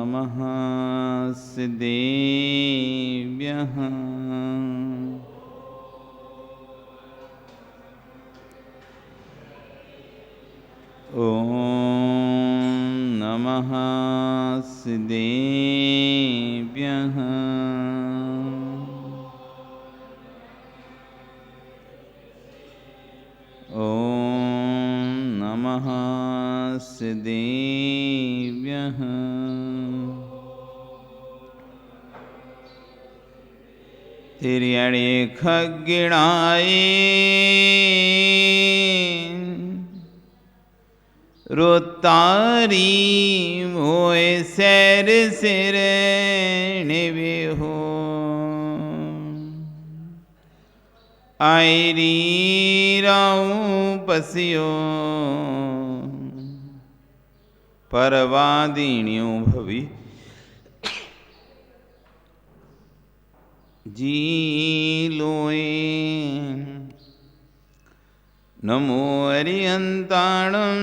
नमः सिद्धेभ्यः। ॐ नमः सिद्धेभ्यः। ॐ नमः सिद्धेभ्यः। तिर्यणे खग्गिणाय रोतारी मोए सैर सिर निविहो आयरी राऊं पसियो परवादिन्यों भवि जी लोए। नमो अरियंताणं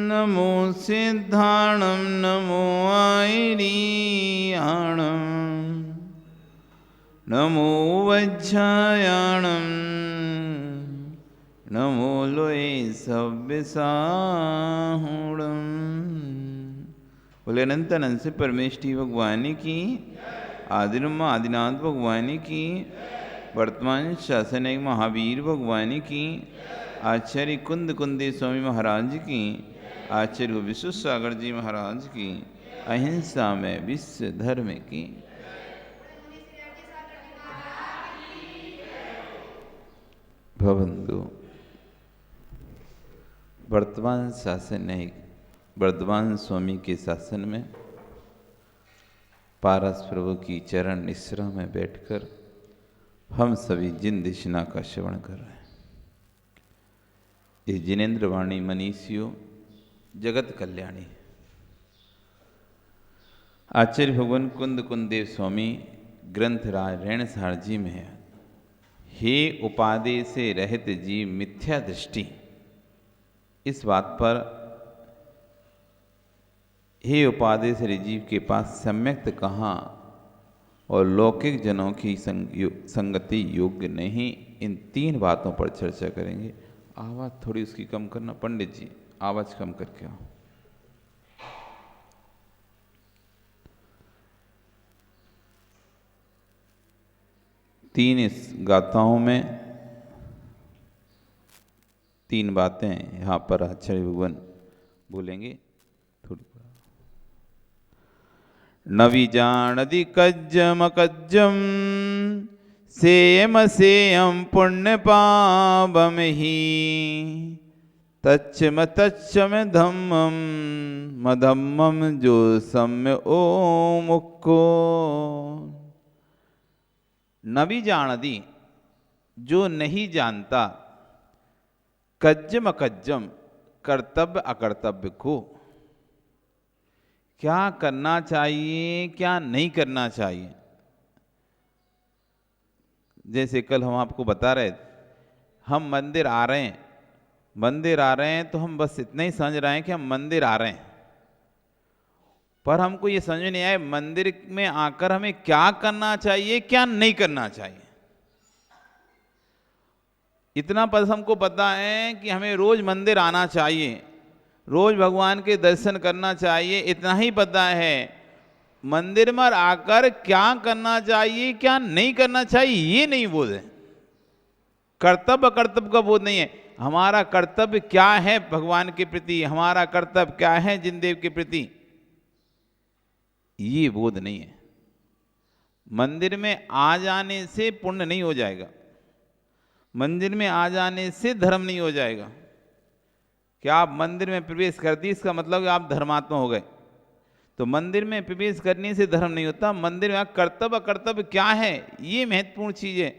नमो सिद्धाणं नमो आयरीयाणं नमो वज्रायाणं नमो लोए सव्यसाहुणं। बोले अनंत अनंत से परमेष्टि भगवान की, आदिब्रह्म आदिनाथ भगवान की, वर्तमान शासन एक महावीर भगवान की, आचार्य कुंद कुंदे स्वामी महाराज की, आचार्य विश्व सागर जी महाराज की, अहिंसा में विश्व धर्म की। भवंतु। वर्तमान शासन एक वर्धमान स्वामी के शासन में पारस प्रभु की चरण निश्रा में बैठकर हम सभी जिन दिशना का श्रवण कर रहे हैं। ये जिनेन्द्र वाणी मनीषियों जगत कल्याणी आचार्य भगवान कुंद कुंदेव स्वामी ग्रंथराज रेणसार जी में है। हे उपादेय से रहित जीव मिथ्या दृष्टि, इस बात पर हे उपादेय से जीव के पास सम्यक्त कहाँ और लौकिक जनों की संगति योग्य नहीं, इन तीन बातों पर चर्चा करेंगे। आवाज़ थोड़ी उसकी कम करना पंडित जी, आवाज़ कम करके आओ। तीन इस गाथाओं में तीन बातें यहाँ पर आचार्य भगवान बोलेंगे। थोड़ी नवी जानदि कज्जम कज्जम सेयम सेयम पुण्य पापम ही तच्चम तच्चम धम्मम मधम्मम जो सम्य ओम मुक्को। नवी जानदी, जो नहीं जानता, कज्जम अकज्जम, कर्तव्य अकर्तव्य को, क्या करना चाहिए क्या नहीं करना चाहिए। जैसे कल हम आपको बता रहे, हम मंदिर आ रहे हैं, तो हम बस इतना ही समझ रहे हैं कि हम मंदिर आ रहे हैं, पर हमको ये समझ नहीं आया मंदिर में आकर हमें क्या करना चाहिए क्या नहीं करना चाहिए। इतना बस हमको पता है कि हमें रोज मंदिर आना चाहिए, रोज भगवान के दर्शन करना चाहिए, इतना ही पता है। मंदिर में आकर क्या करना चाहिए क्या नहीं करना चाहिए ये नहीं बोध है। कर्तव्य कर्तव्य का बोध नहीं है। हमारा कर्तव्य क्या है भगवान के प्रति, हमारा कर्तव्य क्या है जिनदेव के प्रति, ये बोध नहीं है। मंदिर में आ जाने से पुण्य नहीं हो जाएगा, मंदिर में आ जाने से धर्म नहीं हो जाएगा। क्या आप मंदिर में प्रवेश कर दी इसका मतलब आप धर्मात्मा हो गए, तो मंदिर में प्रवेश करने से धर्म नहीं होता। मंदिर में कर्तव्य कर्तव्य क्या है ये महत्वपूर्ण चीज है।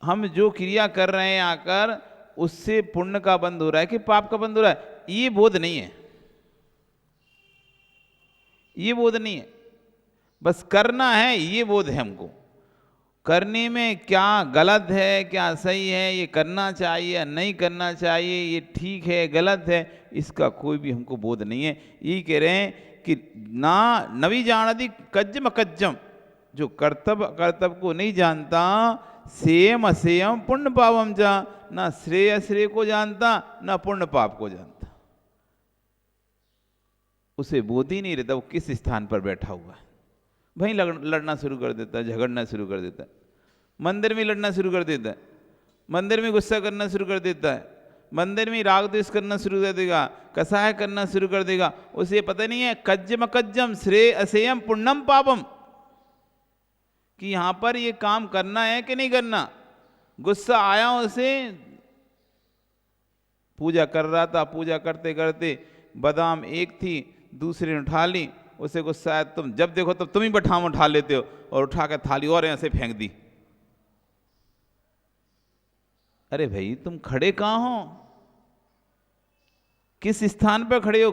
हम जो क्रिया कर रहे हैं आकर उससे पुण्य का बंध हो रहा है कि पाप का बंध हो रहा है, ये बोध नहीं है, ये बोध नहीं है। बस करना है ये बोध है हमको। करने में क्या गलत है क्या सही है, ये करना चाहिए या नहीं करना चाहिए, ये ठीक है गलत है, इसका कोई भी हमको बोध नहीं है। यही कह रहे हैं कि ना नवी जानती कज्जम अकज्जम, जो कर्तव्य कर्तव्य को नहीं जानता, सेम असेयम पुण्य पावम जा, ना श्रेय अश्रेय को जानता ना पुण्य पाप को जानता, उसे बोध ही नहीं रहता वो किस स्थान पर बैठा हुआ है। वहीं लड़ना शुरू कर देता है, झगड़ना शुरू कर देता है, मंदिर में लड़ना शुरू कर देता है, मंदिर में गुस्सा करना शुरू कर देता है, मंदिर में राग द्वेष करना शुरू कर देगा, कसाय करना शुरू कर देगा। उसे पता नहीं है कज्जम कज्जम श्रेय असेयम पुण्यम पापम, कि यहां पर ये काम करना है कि नहीं करना। गुस्सा आया उसे, पूजा कर रहा था, पूजा करते करते बादाम एक थी दूसरी ने उठा ली, उसे गुस्सा आया, तुम जब देखो तब तुम ही बठाम उठा लेते हो, और उठा कर थाली और ऐसे फेंक दी। अरे भाई तुम खड़े कहां हो, किस स्थान पर खड़े हो?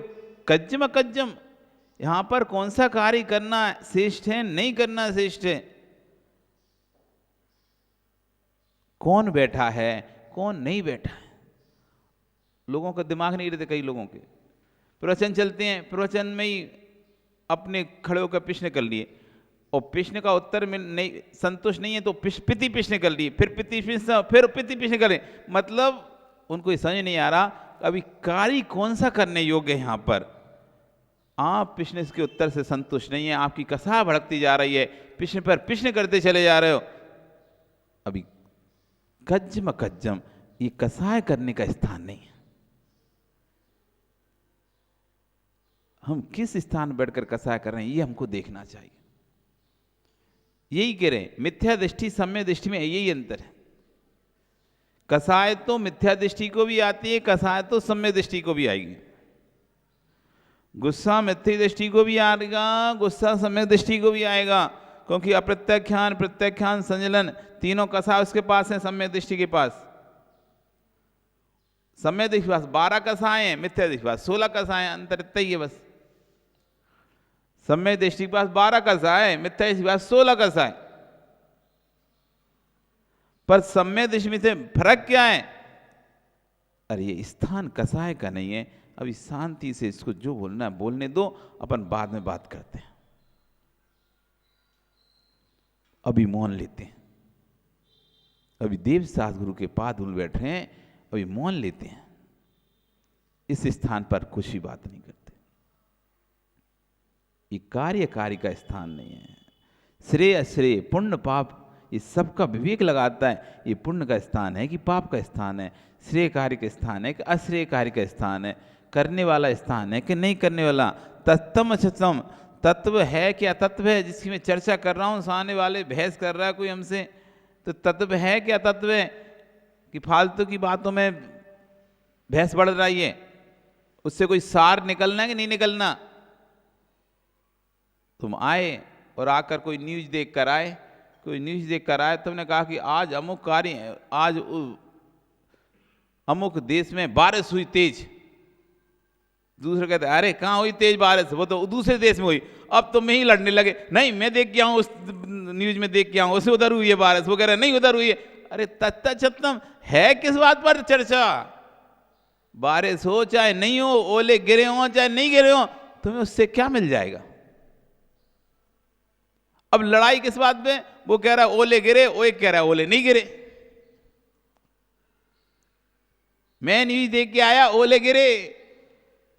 कज्जम कज्जम, यहां पर कौन सा कार्य करना श्रेष्ठ है नहीं करना श्रेष्ठ है, कौन बैठा है कौन नहीं बैठा है। लोगों का दिमाग नहीं रहते, कई लोगों के प्रवचन चलते हैं, प्रवचन में ही अपने खड़े होकर प्रश्न कर लिए, और प्रश्न का उत्तर में नहीं संतुष्ट नहीं है तो पिति प्रश्न कर लिए, फिर पिति प्रश्न करें, मतलब उनको ये समझ नहीं आ रहा अभी कार्य कौन सा करने योग्य है। यहाँ पर आप प्रश्न के उत्तर से संतुष्ट नहीं है, आपकी कसा भड़कती जा रही है, प्रश्न पर प्रश्न करते चले जा रहे हो। अभी कज्जम कज्जम, ये कसाय करने का स्थान नहीं है। हम किस स्थान बैठकर कसाय कर रहे हैं ये हमको देखना चाहिए। यही कह रहे हैं, मिथ्या दृष्टि सम्य दृष्टि में यही अंतर है। कसाय तो मिथ्या दृष्टि को भी आती है, कसाय तो सम्य दृष्टि को भी आएगी। गुस्सा मिथ्या दृष्टि को भी आएगा, गुस्सा सम्य दृष्टि को भी आएगा, क्योंकि अप्रत्यख्यान प्रत्यख्यान संजलन तीनों कसाय उसके पास है, सम्य दृष्टि के पास। सम्य दृष्टि के पास 12 कसाय हैं, मिथ्या दृष्टि के पास 16 कसाय हैं, अंतर इतना ही है बस। सम्य दृष्टि के पास 12 कसाय, मिथ्या दृष्टि के पास 16 कसाय। पर सम्य दृष्टि में से फर्क क्या है? अरे ये स्थान कसाय का नहीं है, अभी शांति से इसको जो बोलना है बोलने दो, अपन बाद में बात करते हैं। अभी मौन लेते हैं, अभी देव सद्गुरु के पाद धूल बैठ रहे हैं, अभी मौन लेते हैं। इस स्थान पर कुछ ही बात नहीं करते। ये कार्य का स्थान नहीं है। श्रेय अश्रेय पुण्य पाप ये सबका विवेक लगाता है। ये पुण्य का स्थान है कि पाप का स्थान है, श्रेय कार्य का स्थान है कि अश्रेय कार्य का स्थान है, करने वाला स्थान है कि नहीं करने वाला। तत्तम अचतम, तत्व है क्या तत्व है जिसकी मैं चर्चा कर रहा हूँ। सामने वाले बहस कर रहा है कोई हमसे, तो तत्व है क्या तत्व है कि फालतू की बातों में बहस बढ़ रही है, उससे कोई सार निकलना है कि नहीं निकलना। तुम आए और आकर कोई न्यूज देख कर आए, कोई न्यूज देख कर आए, तुमने कहा कि आज अमुक कार्य, आज अमुक देश में बारिश हुई तेज। दूसरे कहते अरे कहाँ हुई तेज बारिश, वो तो दूसरे देश में हुई। अब तुम ही लड़ने लगे, नहीं मैं देख के आऊँ, उस न्यूज में देख के आऊँ, उसे उधर हुई है बारिश, वो कह रहे नहीं उधर हुई है। अरे तत्ता छत्तम है किस बात पर चर्चा? बारिश हो चाहे नहीं हो, ओले गिरे हो चाहे नहीं गिरे हो, तुम्हें उससे क्या मिल जाएगा? अब लड़ाई किस बात पे? वो कह रहा है ओले गिरे, वो एक कह रहा है ओले नहीं गिरे। मैं न्यूज देख के आया ओले गिरे।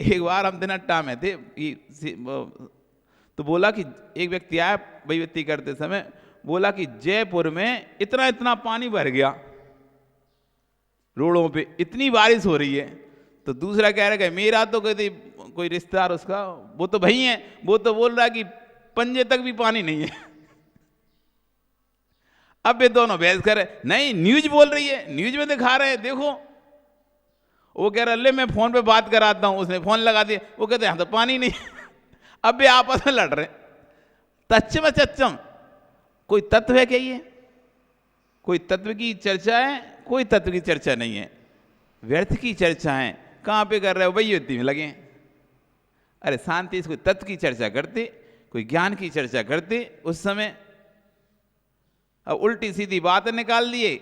एक बार हम दिनट्टा में थे, तो बोला कि एक व्यक्ति आया व्यक्ति करते समय, बोला कि जयपुर में इतना इतना पानी भर गया, रोडों पे इतनी बारिश हो रही है। तो दूसरा कह रहा है मेरा तो कहते कोई रिश्तेदार उसका, वो तो भाई है, वो तो बोल रहा है कि पंजे तक भी पानी नहीं है। अब ये दोनों बहस कर रहे, नहीं न्यूज बोल रही है, न्यूज में दिखा रहे हैं देखो। वो कह रहा ले मैं फोन पे बात कराता हूं, उसने फोन लगा दिया, वो कहते यहाँ तो पानी नहीं। अब ये आपस में लड़ रहे। तच्चम चच्चम, कोई तत्व है क्या ये? कोई तत्व की चर्चा है? कोई तत्व की चर्चा नहीं है, व्यर्थ की चर्चा है। कहां पे कर रहे हो भाई? युद्धि में लगे। अरे शांति से कोई तत्व की चर्चा करते, कोई ज्ञान की चर्चा करते, उस समय अब उल्टी सीधी बात निकाल दिए,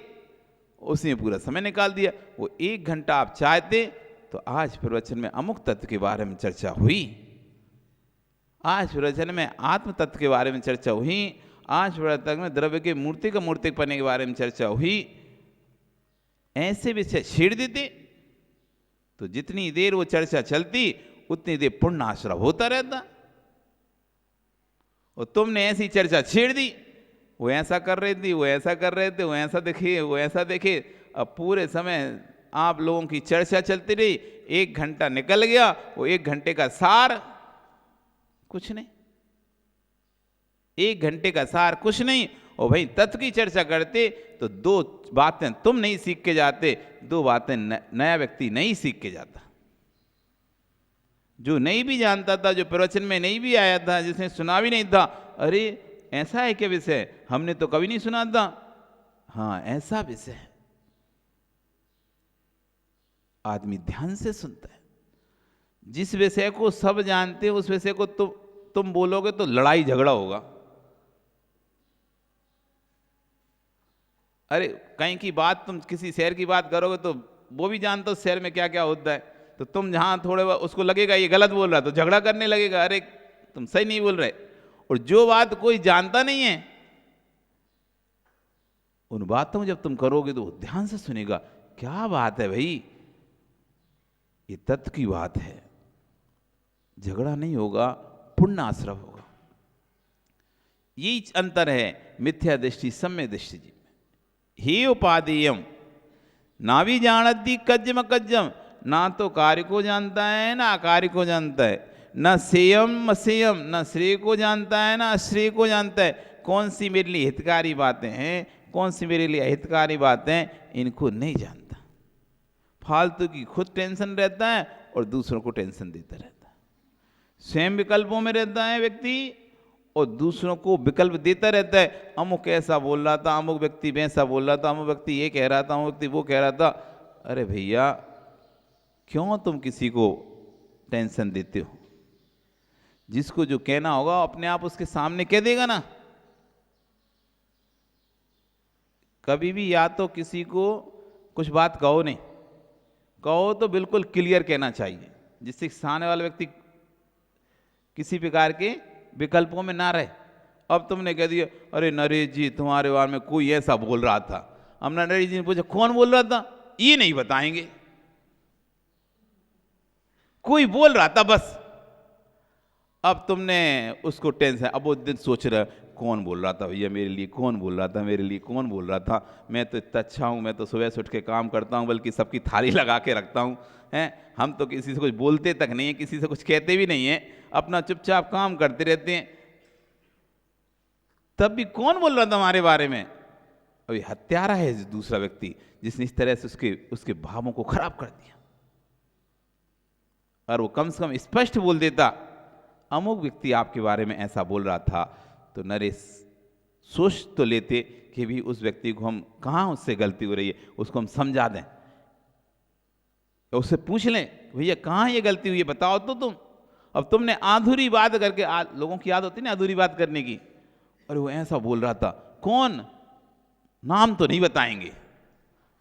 उसने पूरा समय निकाल दिया। वो 1 घंटा आप चाहते तो आज प्रवचन में अमुक तत्व के बारे में चर्चा हुई, आज प्रवचन में आत्म तत्व के बारे में चर्चा हुई, आज प्रवचन में द्रव्य के मूर्तिकपने के बारे में चर्चा हुई, ऐसे विषय छेड़ देते तो जितनी देर वो चर्चा चलती उतनी देर पुण्य आश्रय होता रहता। और तुमने ऐसी चर्चा छेड़ दी, वो ऐसा कर रही थी, वो ऐसा कर रहे थे, वो ऐसा देखे, वो ऐसा देखे। अब पूरे समय आप लोगों की चर्चा चलती रही, 1 घंटा निकल गया, वो 1 घंटे का सार कुछ नहीं, 1 घंटे का सार कुछ नहीं। और भाई तत्व की चर्चा करते तो 2 बातें तुम नहीं सीख के जाते, 2 बातें नया व्यक्ति नहीं सीख के जाता। जो नहीं भी जानता था, जो प्रवचन में नहीं भी आया था, जिसने सुना भी नहीं था, अरे ऐसा है क्या विषय, हमने तो कभी नहीं सुना था। हाँ, ऐसा विषय है। आदमी ध्यान से सुनता है। जिस विषय को सब जानते हैं उस विषय को तुम बोलोगे तो लड़ाई झगड़ा होगा। अरे कहीं की बात, तुम किसी शहर की बात करोगे तो वो भी जानता हो शहर में क्या क्या होता है, तो तुम जहां थोड़े उसको लगेगा ये गलत बोल रहा है तो झगड़ा करने लगेगा, अरे तुम सही नहीं बोल रहे। और जो बात कोई जानता नहीं है उन बातों जब तुम करोगे तो ध्यान से सुनेगा, क्या बात है भाई, ये तत्व की बात है, झगड़ा नहीं होगा, पुण्य आश्रय होगा। यही अंतर है मिथ्या दृष्टि सम्य दृष्टि जी में। हे उपादेयम ना भी जानती कज्जम कज्जम, ना तो कार्य को जानता है ना अकार्य को जानता है, न सेयम असेयम, न श्रेय को जानता है ना अश्रेय को जानता है। कौन सी मेरे लिए हितकारी बातें हैं, कौन सी मेरे लिए अहितकारी बातें, इनको नहीं जानता। फालतू की खुद टेंशन रहता है और दूसरों को टेंशन देता रहता है। स्वयं विकल्पों में रहता है व्यक्ति और दूसरों को विकल्प देता रहता है। अमुक ऐसा बोल रहा था, अमुक व्यक्ति वैसा बोल रहा था, अमुक व्यक्ति ये कह रहा था, अमुक व्यक्ति वो कह रहा था। अरे भैया, क्यों तुम किसी को टेंशन देते हो? जिसको जो कहना होगा अपने आप उसके सामने कह देगा ना। कभी भी या तो किसी को कुछ बात कहो नहीं, कहो तो बिल्कुल क्लियर कहना चाहिए, जिससे सामने वाला व्यक्ति किसी प्रकार के विकल्पों में ना रहे। अब तुमने कह दिया, अरे नरेश जी तुम्हारे बारे में कोई ऐसा बोल रहा था। हमने नरेश जी ने पूछा कौन बोल रहा था, ये नहीं बताएंगे, कोई बोल रहा था बस। अब तुमने उसको टेंशन, अब वो दिन सोच रहा कौन बोल रहा था भैया मेरे लिए, कौन बोल रहा था मेरे लिए, कौन बोल रहा था। मैं तो इतना अच्छा हूँ, मैं तो सुबह से उठ के काम करता हूँ, बल्कि सबकी थाली लगा के रखता हूँ। हैं, हम तो किसी से कुछ बोलते तक नहीं है, किसी से कुछ कहते भी नहीं है, अपना चुपचाप काम करते रहते हैं। तब भी कौन बोल रहा था हमारे बारे में? अभी हत्यारा है दूसरा व्यक्ति, जिसने इस तरह से उसके भावों को खराब कर दिया। और वो कम से कम स्पष्ट बोल देता, अमुक व्यक्ति आपके बारे में ऐसा बोल रहा था, तो नरेश सोच तो लेते कि भी उस व्यक्ति को हम कहाँ उससे गलती हो रही है, उसको हम समझा दें, उससे पूछ लें भैया कहाँ ये गलती हुई है बताओ तो तुम। अब तुमने अधूरी बात करके, लोगों की याद होती है ना अधूरी बात करने की, अरे वो ऐसा बोल रहा था, कौन, नाम तो नहीं बताएंगे,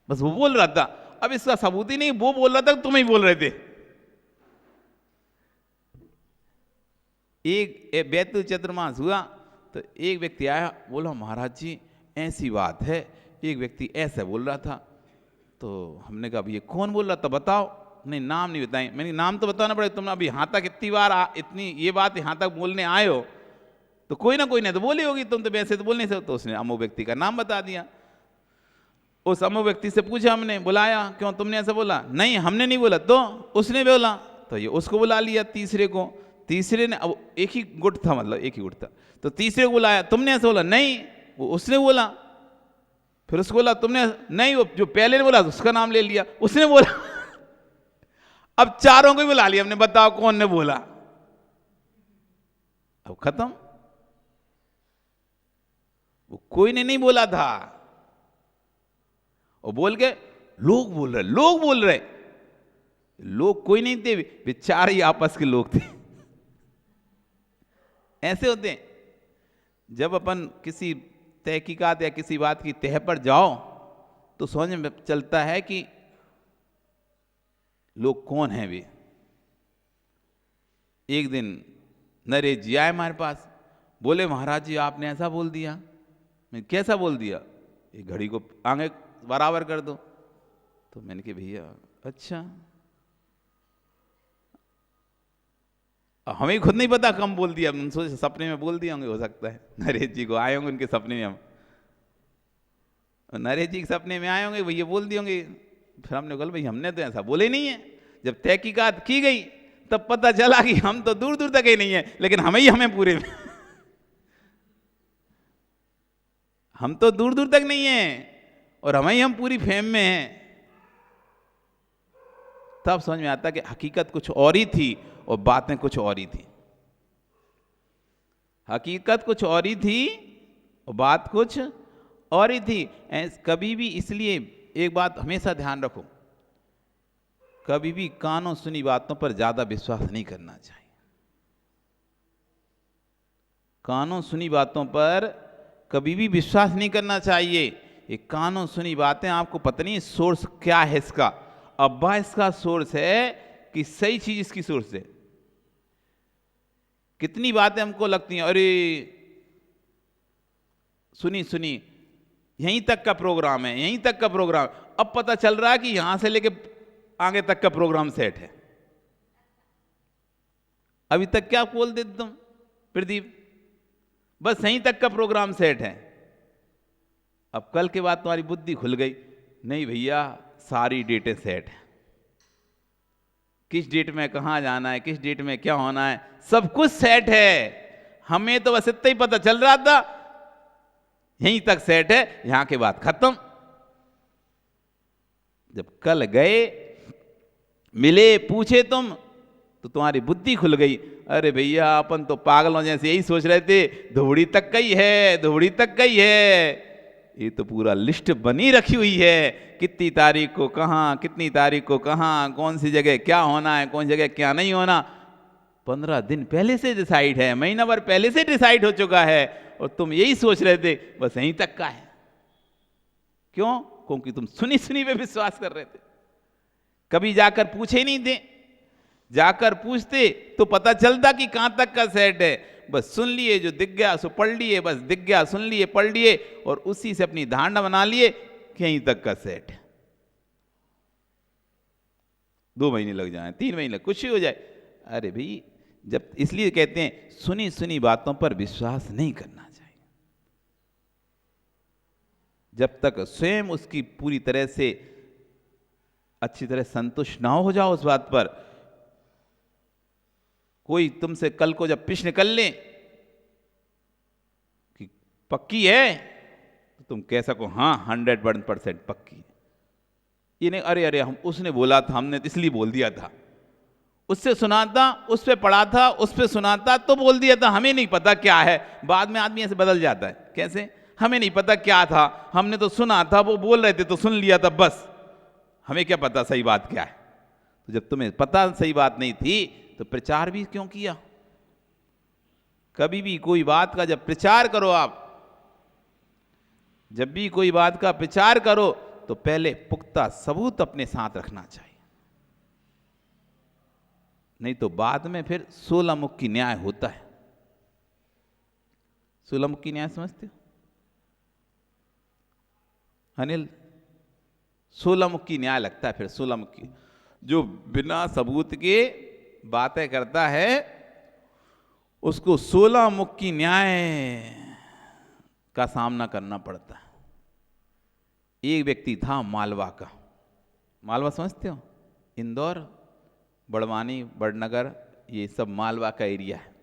बस वो बोल रहा था। अब इसका सबूत ही नहीं, वो बोल रहा था तुम ही बोल रहे थे। एक बैतुल चतुर्मास हुआ तो एक व्यक्ति आया, बोला महाराज जी ऐसी बात है, एक व्यक्ति ऐसा बोल रहा था। तो हमने कहा ये कौन बोल रहा था बताओ। नहीं नाम नहीं बताएं। मैंने नाम तो बताना पड़ेगा, तुमने अभी यहाँ तक इतनी बार इतनी ये बात यहाँ तक बोलने आए हो तो कोई ना कोई ने तो बोली होगी, तुम तो वैसे तो बोल नहीं सकते। तो उसने अमुक व्यक्ति का नाम बता दिया। उस अमुक व्यक्ति से पूछा हमने, बुलाया, क्यों तुमने ऐसा बोला? नहीं हमने नहीं बोला। तो उसने बोला, तो ये उसको बुला लिया तीसरे को। तीसरे ने, अब एक ही गुट था, मतलब एक ही गुट था, तो तीसरे को बुलाया, तुमने ऐसा बोला? नहीं, वो उसने बोला। फिर उसको बोला तुमने, नहीं, वो जो पहले ने बोला उसका नाम ले लिया, उसने बोला। अब चारों को ही बुला लिया हमने, बताओ कौन ने बोला। अब खत्म, वो कोई ने नहीं बोला था। और बोल के लोग बोल रहे, लोग बोल रहे, लोग कोई नहीं थे, वे चार ही आपस के लोग थे। ऐसे होते हैं। जब अपन किसी तहकीकात या किसी बात की तह पर जाओ तो समझ में चलता है कि लोग कौन हैं वे। एक दिन नरेश जी आए हमारे पास, बोले महाराज जी आपने ऐसा बोल दिया। मैं कैसा बोल दिया? ये घड़ी को आगे बराबर कर दो। तो मैंने कहा भैया अच्छा, हमें खुद नहीं पता कम बोल दिया, हम सोचे सपने में बोल दिया होंगे, हो सकता है नरेश जी को आए होंगे उनके सपने में, हम नरेश जी के सपने में आए होंगे, भैया बोल दिए होंगे। फिर हमने कहा भाई हमने तो ऐसा बोले नहीं है। जब तहकीकात की गई तब पता चला कि हम तो दूर दूर तक ही नहीं है, लेकिन हमें पूरे में हम तो दूर दूर तक नहीं है और हम पूरी फेम में हैं। तब समझ में आता कि हकीकत कुछ और ही थी और बातें कुछ और ही थी। हकीकत कुछ और ही थी और बात कुछ और ही थी। कभी भी, इसलिए एक बात हमेशा ध्यान रखो, कभी भी कानों सुनी बातों पर ज्यादा विश्वास नहीं करना चाहिए। कानों सुनी बातों पर कभी भी विश्वास नहीं करना चाहिए। ये कानों सुनी बातें, आपको पता नहीं सोर्स क्या है इसका। अब्बा इसका सोर्स है कि सही चीज इसकी सोर्स है। कितनी बातें हमको लगती हैं अरे सुनी सुनी, यहीं तक का प्रोग्राम है, यहीं तक का प्रोग्राम, अब पता चल रहा है कि यहां से लेके आगे तक का प्रोग्राम सेट है। अभी तक क्या बोल देते तुम प्रदीप, बस यहीं तक का प्रोग्राम सेट है। अब कल के बाद तुम्हारी बुद्धि खुल गई, नहीं भैया सारी डेटें सेट है, किस डेट में कहां जाना है, किस डेट में क्या होना है, सब कुछ सेट है। हमें तो बस इतना ही पता चल रहा था यहीं तक सेट है, यहां के बाद खत्म। जब कल गए मिले पूछे तुम तो तुम्हारी बुद्धि खुल गई, अरे भैया अपन तो पागलों जैसे यही सोच रहे थे, धुबड़ी तक का ही है, धुबड़ी तक का ही है। ये तो पूरा लिस्ट बनी रखी हुई है, कितनी तारीख को कहां, कितनी तारीख को कहां, कौन सी जगह क्या होना है, कौन सी जगह क्या नहीं होना। 15 दिन पहले से डिसाइड है, महीना भर पहले से डिसाइड हो चुका है, और तुम यही सोच रहे थे बस यहीं तक का है। क्यों? क्योंकि तुम सुनी सुनी पे विश्वास कर रहे थे, कभी जाकर पूछे नहीं थे। जाकर पूछते तो पता चलता कि कहां तक का सेट है। बस सुन लिए, जो दिख गया सो पढ़ लिए, बस दिख गया सुन लिए पढ़ लिए, और उसी से अपनी धारणा बना लिए कि यहीं तक का सेट है। 2 महीने लग जाए, 3 महीने लग, कुछ ही हो जाए। अरे भाई, जब इसलिए कहते हैं सुनी सुनी बातों पर विश्वास नहीं करना चाहिए, जब तक स्वयं उसकी पूरी तरह से अच्छी तरह संतुष्ट ना हो जाओ उस बात पर। कोई तुमसे कल को जब प्रश्न कर ले कि पक्की है, तो तुम कह सको हाँ 101% पक्की है। ये नहीं अरे अरे हम उसने बोला था, हमने इसलिए बोल दिया था, उससे सुना था, उस पे पढ़ा था, उस पे सुना था तो बोल दिया था, हमें नहीं पता क्या है। बाद में आदमी ऐसे बदल जाता है, कैसे? हमें नहीं पता क्या था, हमने तो सुना था, वो बोल रहे थे तो सुन लिया था, बस हमें क्या पता सही बात क्या है। तो जब तुम्हें पता सही बात नहीं थी तो प्रचार भी क्यों किया? कभी भी कोई बात का जब प्रचार करो, आप जब भी कोई बात का प्रचार करो तो पहले पुख्ता सबूत अपने साथ रखना चाहिए, नहीं तो बाद में फिर 16 मुखी न्याय होता है। 16 मुखी न्याय समझते हो अनिल? 16 मुखी न्याय लगता है फिर। 16 मुखी जो बिना सबूत के बातें करता है उसको 16 मुखी न्याय का सामना करना पड़ता है। एक व्यक्ति था मालवा का, मालवा समझते हो? इंदौर, बड़वानी, बड़नगर, ये सब मालवा का एरिया है।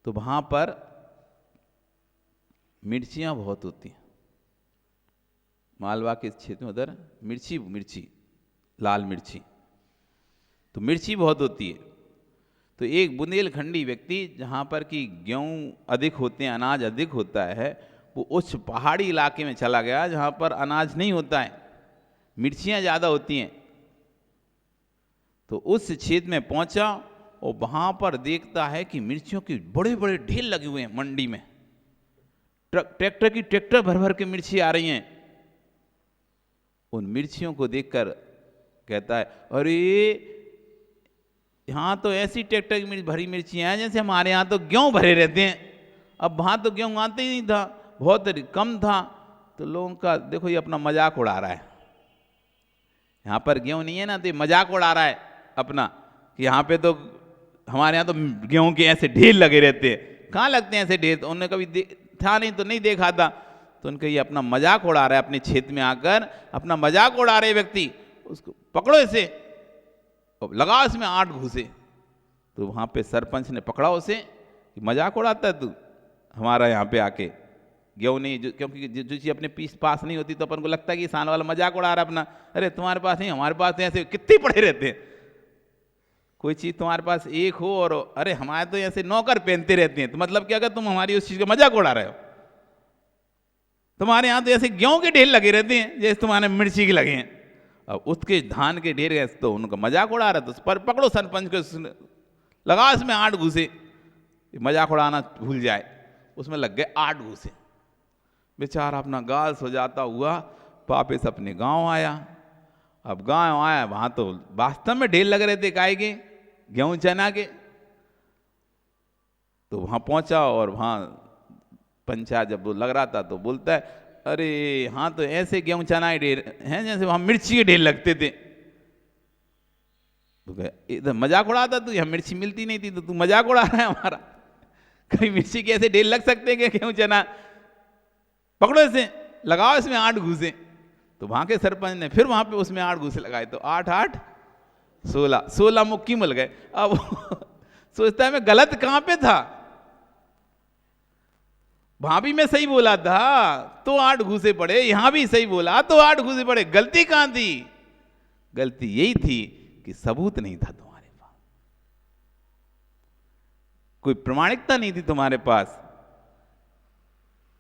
तो वहां पर मिर्चियां बहुत होती हैं, मालवा के क्षेत्र में उधर मिर्ची लाल मिर्ची, तो मिर्ची बहुत होती है। तो एक बुंदेलखंडी व्यक्ति, जहाँ पर कि गेहूँ अधिक होते हैं, अनाज अधिक होता है, वो उस पहाड़ी इलाके में चला गया जहाँ पर अनाज नहीं होता है, मिर्चियाँ ज़्यादा होती हैं। तो उस क्षेत्र में पहुँचा और वहाँ पर देखता है कि मिर्चियों के बड़े बड़े ढेर लगे हुए हैं मंडी में। ट्रैक्टर की ट्रैक्टर भर भर के मिर्ची आ रही हैं। उन मिर्चियों को देखकर कहता है, अरे यहाँ तो ऐसी ट्रैक्टर की भरी मिर्चियाँ हैं जैसे हमारे यहाँ तो गेहूँ भरे रहते हैं। अब वहाँ तो गेहूँ आते ही नहीं था, बहुत कम था। तो लोगों का देखो ये अपना मजाक उड़ा रहा है, यहाँ पर गेहूँ नहीं है ना, तो ये मजाक उड़ा रहा है अपना कि यहाँ पे तो हमारे यहाँ तो गेहूँ के ऐसे ढेर लगे रहते हैं। कहाँ लगते हैं ऐसे ढेर? तो उन्होंने कभी था नहीं तो नहीं देखा था। तो उनका ये अपना मजाक उड़ा रहा है, अपने क्षेत्र में आकर अपना मजाक उड़ा रहे व्यक्ति, उसको पकड़ो इसे, लगा इसमें 8 घूसे। तो वहाँ पे सरपंच ने पकड़ा उसे कि मजाक उड़ाता है तू हमारा यहाँ पे आके, गेहूँ नहीं क्योंकि जो चीज़ अपने पास नहीं होती तो अपन को लगता है कि साल वाला मजाक उड़ा रहा है अपना। अरे तुम्हारे पास नहीं, हमारे पास ऐसे कितने पड़े रहते हैं, कोई चीज़ तुम्हारे पास एक हो और अरे हमारे तो ऐसे नौकर पहनते रहते हैं। तो मतलब क्या, अगर तुम हमारी उस चीज़ का मजाक उड़ा रहे हो, तुम्हारे यहाँ तो ऐसे गेहूँ के ढेर लगे रहते हैं जैसे तुम्हारे मिर्ची के लगे हैं। अब उसके धान के ढेर गए तो उनका मजाक उड़ा रहा था। पर पकड़ो सरपंच को, लगा इसमें 8 घूसे, मजाक उड़ाना भूल जाए। उसमें लग गए 8 घूसे। बेचारा अपना गाल सो जाता हुआ वापिस अपने गांव आया। अब गांव आया, वहां तो वास्तव में ढेर लग रहे थे गाय के, गेहूं चना के। तो वहां पहुंचा और वहां पंचायत जब वो लग रहा था तो बोलता है, अरे हाँ तो ऐसे गेहूं चना के ढेर हैं जैसे वहां मिर्ची के ढेर लगते थे। तो इधर मजाक उड़ाता तू, यहाँ मिर्ची मिलती नहीं थी तो तू मजाक उड़ा रहा है हमारा। कहीं मिर्ची के ऐसे ढेर लग सकते हैं गेहूं चना? पकड़ो इसे, लगाओ इसमें 8 घूसे। तो वहां के सरपंच ने फिर वहां पे उसमें 8 घूसे लगाए, तो 8 8 16 मुक्की मिल गए। अब सोचता है मैं गलत कहां पे था, वहां भी मैं सही बोला था तो 8 घूसे पड़े, यहां भी सही बोला तो 8 घूसे पड़े। गलती कहां थी? गलती यही थी कि सबूत नहीं था तुम्हारे पास, कोई प्रमाणिकता नहीं थी तुम्हारे पास।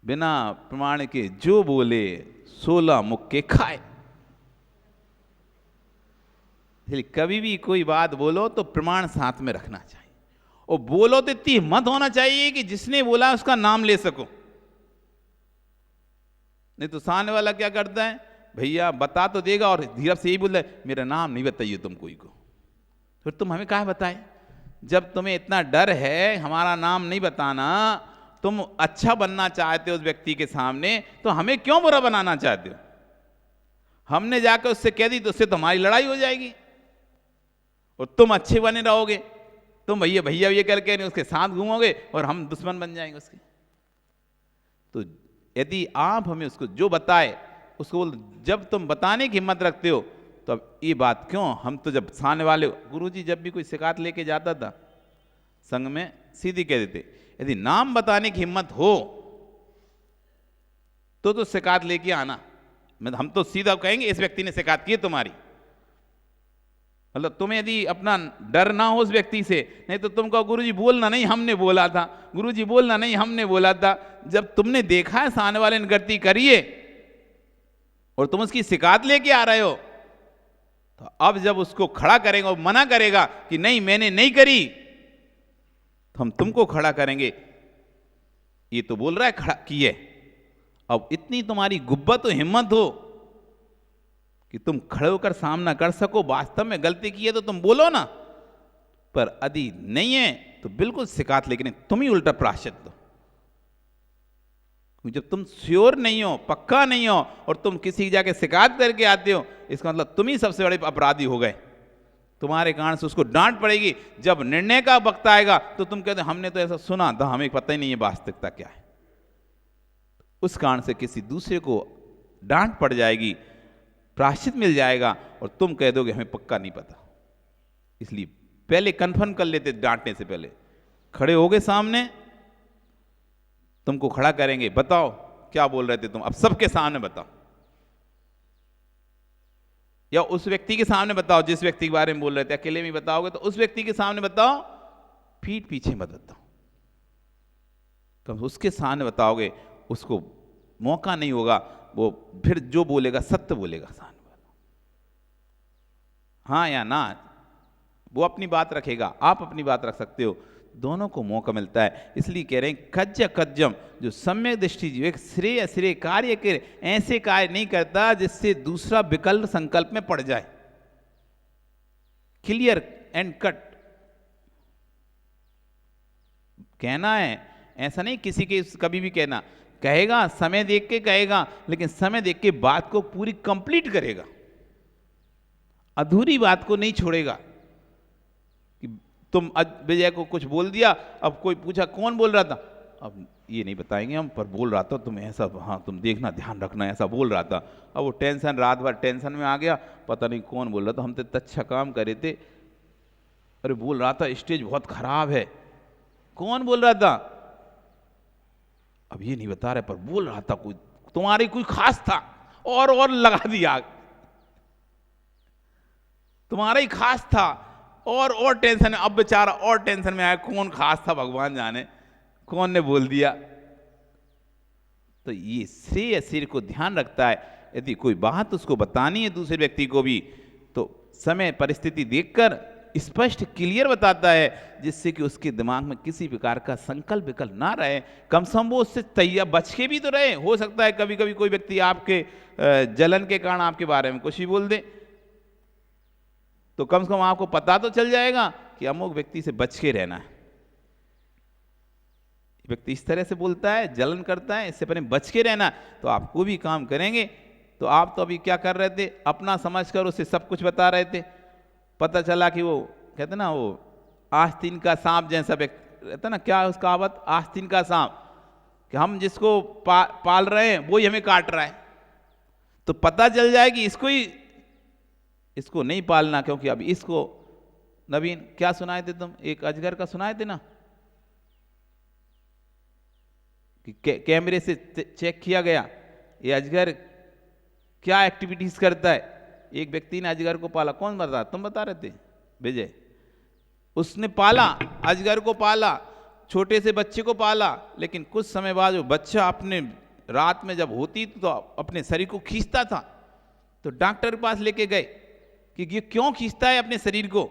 बिना प्रमाण के जो बोले 16 मुक्के खाए। इसलिए कभी भी कोई बात बोलो तो प्रमाण साथ में रखना चाहिए, और बोलो तो इतनी हिम्मत होना चाहिए कि जिसने बोला उसका नाम ले सको। नहीं तो सामने वाला क्या करता है, भैया बता तो देगा और धीरे से यही बोलता है मेरा नाम नहीं बताइए तुम कोई को। फिर तुम हमें काहे बताए? जब तुम्हें इतना डर है हमारा नाम नहीं बताना, तुम अच्छा बनना चाहते हो उस व्यक्ति के सामने, तो हमें क्यों बुरा बनाना चाहते हो? हमने जाकर उससे कह दी तो उससे तुम्हारी लड़ाई हो जाएगी और तुम अच्छे बने रहोगे। तुम भैया भैया ये करके नहीं उसके साथ घूमोगे और हम दुश्मन बन जाएंगे उसके। तो यदि आप हमें उसको जो बताए उसको जब तुम बताने की हिम्मत रखते हो, तो अब ये बात क्यों? हम तो जब सामने वाले गुरुजी जब भी कोई शिकायत लेके जाता था संघ में सीधी कह देते, यदि नाम बताने की हिम्मत हो तो शिकायत लेके आना। मतलब हम तो सीधा कहेंगे इस व्यक्ति ने शिकायत की तुम्हारी। मतलब तुम्हें यदि अपना डर ना हो उस व्यक्ति से, नहीं तो तुम कहो गुरुजी बोलना नहीं हमने बोला था, गुरुजी बोलना नहीं हमने बोला था। जब तुमने देखा है सामने वाले ने गलती करी है और तुम उसकी शिकायत लेके आ रहे हो, तो अब जब उसको खड़ा करेंगे और मना करेगा कि नहीं मैंने नहीं करी, तो हम तुमको खड़ा करेंगे। ये तो बोल रहा है खड़ा किए। अब इतनी तुम्हारी गुब्बत तो हिम्मत हो कि तुम खड़े होकर सामना कर सको, वास्तव में गलती की है तो तुम बोलो ना, पर यदि नहीं है तो बिल्कुल शिकायत लेके नहीं, तुम ही उल्टा प्रायश्चित दो। जब तुम श्योर नहीं हो, पक्का नहीं हो और तुम किसी की जाके शिकायत करके आते हो, इसका मतलब तुम ही सबसे बड़े अपराधी हो गए। तुम्हारे कारण से उसको डांट पड़ेगी। जब निर्णय का वक्त आएगा तो तुम कहते हमने तो ऐसा सुना था, हमें पता ही नहीं है वास्तविकता क्या है। उस कारण से किसी दूसरे को डांट पड़ जाएगी, प्रायश्चित मिल जाएगा और तुम कह दोगे हमें पक्का नहीं पता। इसलिए पहले कंफर्म कर लेते, डांटने से पहले खड़े होगे सामने, तुमको खड़ा करेंगे, बताओ क्या बोल रहे थे तुम, अब सबके सामने बताओ, या उस व्यक्ति के सामने बताओ जिस व्यक्ति के बारे में बोल रहे थे। अकेले में बताओगे तो उस व्यक्ति के सामने बताओ, पीठ पीछे मत बताओ। तो उसके सामने बताओगे, उसको मौका नहीं होगा, वो फिर जो बोलेगा सत्य बोलेगा सामने वाला, हाँ या ना, वो अपनी बात रखेगा, आप अपनी बात रख सकते हो। दोनों को मौका मिलता है। इसलिए कह रहे हैं कज्ज कज्जम, जो सम्यक दृष्टि जो एक श्रेय अश्रेय कार्य के ऐसे कार्य नहीं करता जिससे दूसरा विकल्प संकल्प में पड़ जाए। क्लियर एंड कट कहना है, ऐसा नहीं किसी के कभी भी कहना, कहेगा समय देख के कहेगा, लेकिन समय देख के बात को पूरी कंप्लीट करेगा, अधूरी बात को नहीं छोड़ेगा। कि तुम विजय को कुछ बोल दिया, अब कोई पूछा कौन बोल रहा था, अब ये नहीं बताएंगे हम, पर बोल रहा था तुम ऐसा, हाँ तुम देखना ध्यान रखना, ऐसा बोल रहा था। अब वो टेंशन, रात भर टेंशन में आ गया, पता नहीं कौन बोल रहा था, हम तो अच्छा काम करे थे, अरे बोल रहा था स्टेज बहुत खराब है, कौन बोल रहा था, अब ये नहीं बता रहे, पर बोल रहा था कोई तुम्हारी कोई खास था, और लगा दिया, तुम्हारा ही खास था, और टेंशन में, अब बेचारा और टेंशन में आया, कौन खास था भगवान जाने, कौन ने बोल दिया। तो ये श्रेय सिर को ध्यान रखता है। यदि कोई बात उसको बतानी है दूसरे व्यक्ति को भी, तो समय परिस्थिति देखकर स्पष्ट क्लियर बताता है, जिससे कि उसके दिमाग में किसी प्रकार का संकल्प विकल्प ना रहे, कम से कम वो उससे तैयार बच के भी तो रहे। हो सकता है कभी कभी कोई व्यक्ति आपके जलन के कारण आपके बारे में कुछ ही बोल दे, तो कम से कम आपको पता तो चल जाएगा कि अमुक व्यक्ति से बच के रहना है, व्यक्ति इस तरह से बोलता है, जलन करता है, इससे पहले बच के रहना। तो आपको भी काम करेंगे। तो आप तो अभी क्या कर रहे थे, अपना समझकर उसे सब कुछ बता रहे थे, पता चला कि वो कहते ना, वो आस्तीन का सांप जैसा व्यक्ति रहता ना, क्या है उसका कहावत, आस्तीन का सांप, कि हम जिसको पाल रहे हैं वो ही हमें काट रहा है। तो पता चल जाए कि इसको नहीं पालना, क्योंकि अभी इसको, नवीन क्या सुनाए थे तुम, एक अजगर का सुनाए थे ना, कि कैमरे से चेक किया गया ये अजगर क्या एक्टिविटीज करता है। एक व्यक्ति ने अजगर को पाला, कौन बता, तुम बता रहे थे विजय, उसने पाला अजगर को, पाला छोटे से बच्चे को पाला, लेकिन कुछ समय बाद वो बच्चा अपने रात में जब होती तो अपने शरीर को खींचता था। तो डॉक्टर के पास लेके गए कि ये क्यों खींचता है अपने शरीर को।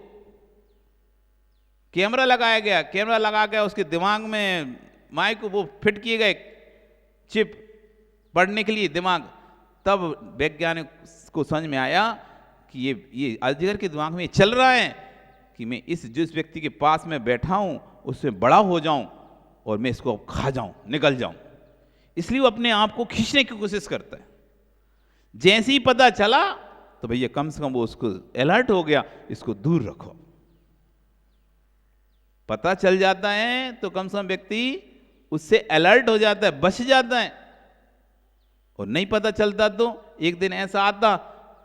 कैमरा लगाया गया, कैमरा लगा के उसके दिमाग में माइक वो फिट किए गए, चिप पढ़ने के लिए दिमाग। तब वैज्ञानिक को समझ में आया कि ये अजगर के दिमाग में चल रहा है कि मैं जिस व्यक्ति के पास में बैठा हूं उससे बड़ा हो जाऊं और मैं इसको खा जाऊं, निकल जाऊं। इसलिए वो अपने आप को खींचने की कोशिश करता है। जैसे ही पता चला तो भैया कम से कम वो उसको अलर्ट हो गया, इसको दूर रखो। पता चल जाता है तो कम से कम व्यक्ति उससे अलर्ट हो जाता है, बच जाता है। और नहीं पता चलता तो एक दिन ऐसा आता,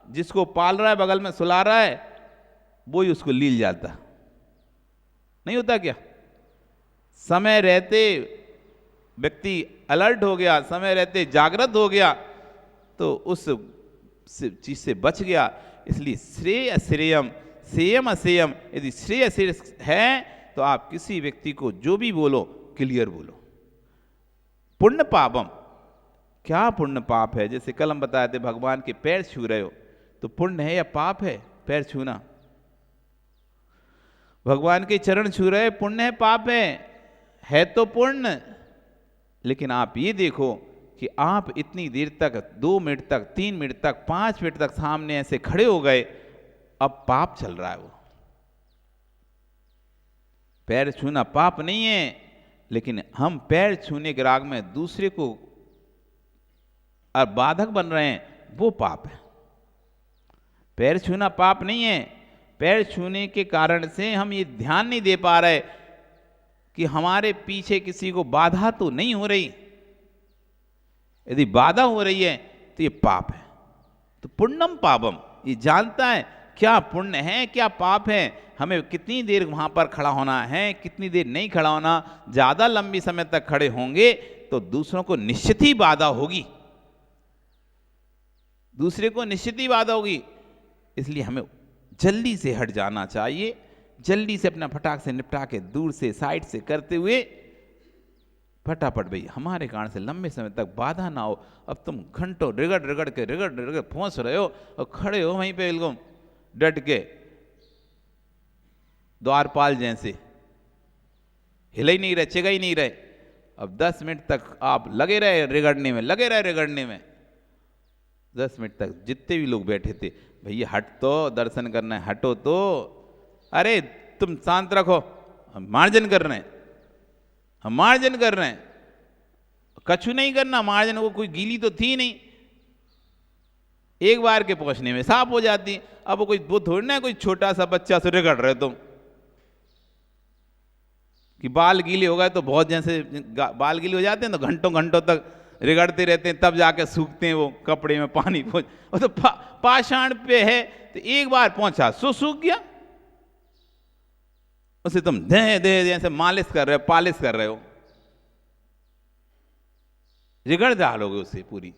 जिसको पाल रहा है बगल में सुला रहा है, वो ही उसको लील जाता। नहीं होता क्या? समय रहते व्यक्ति अलर्ट हो गया, समय रहते जागृत हो गया, तो उस चीज से बच गया। इसलिए श्रेय श्रेयम, सेयम असेयम, यदि श्रेय श्रेय है तो आप किसी व्यक्ति को जो भी बोलो क्लियर बोलो। पुण्य पापम, क्या पुण्य पाप है? जैसे कल हम बताए थे भगवान के पैर छू रहे हो, तो पुण्य है या पाप है पैर छूना? भगवान के चरण छू रहे, पुण्य है पाप है तो पुण्य। लेकिन आप ये देखो कि आप इतनी देर तक, 2 मिनट तक, 3 मिनट तक, 5 मिनट तक सामने ऐसे खड़े हो गए, अब पाप चल रहा है। वो पैर छूना पाप नहीं है, लेकिन हम पैर छूने के राग में दूसरे को और बाधक बन रहे हैं, वो पाप है। पैर छूना पाप नहीं है। पैर छूने के कारण से हम ये ध्यान नहीं दे पा रहे कि हमारे पीछे किसी को बाधा तो नहीं हो रही। यदि बाधा हो रही है तो ये पाप है। तो पुण्यम पापम, ये जानता है क्या पुण्य है क्या पाप है, हमें कितनी देर वहां पर खड़ा होना है, कितनी देर नहीं खड़ा होना। ज्यादा लंबी समय तक खड़े होंगे तो दूसरों को निश्चित ही बाधा होगी, दूसरे को निश्चित ही बाधा होगी। इसलिए हमें जल्दी से हट जाना चाहिए, जल्दी से अपना फटाक से निपटा के दूर से साइड से करते हुए फटाफट भाई हमारे कारण से लंबे समय तक बाधा ना हो। अब तुम घंटों रिगड़ रिगड़ के पहुंच रहे हो और खड़े हो वहीं पे बिल्कुल डट के, द्वारपाल जैसे। हिले ही नहीं रहे, चिगा ही नहीं रहे। अब 10 मिनट तक आप लगे रहे रिगड़ने में, लगे रहे रिगड़ने में। 10 मिनट तक जितने भी लोग बैठे थे, भैया हट तो, दर्शन करना है, हटो तो, अरे तुम शांत रखो, हम मार्जन कर रहे हैं, हम मार्जन कर रहे हैं। कछु नहीं करना, मार्जन वो कोई गीली तो थी नहीं, एक बार के पहुंचने में साफ हो जाती। अब कोई वो थोड़ी ना कोई छोटा सा बच्चा से रगड़ रहे तुम कि बाल गीले हो गए तो बहुत, जैसे बाल गीले हो जाते हैं तो घंटों घंटों तक रिगड़ते रहते हैं, तब जाके सूखते हैं वो कपड़े में पानी पहुंच। और तो पाषाण पे है तो एक बार पहुंचा सो सूख गया, उसे तुम दे दे जैसे मालिश कर रहे हो, पालिश कर रहे हो, रिगड़ डालोगे उसे पूरी।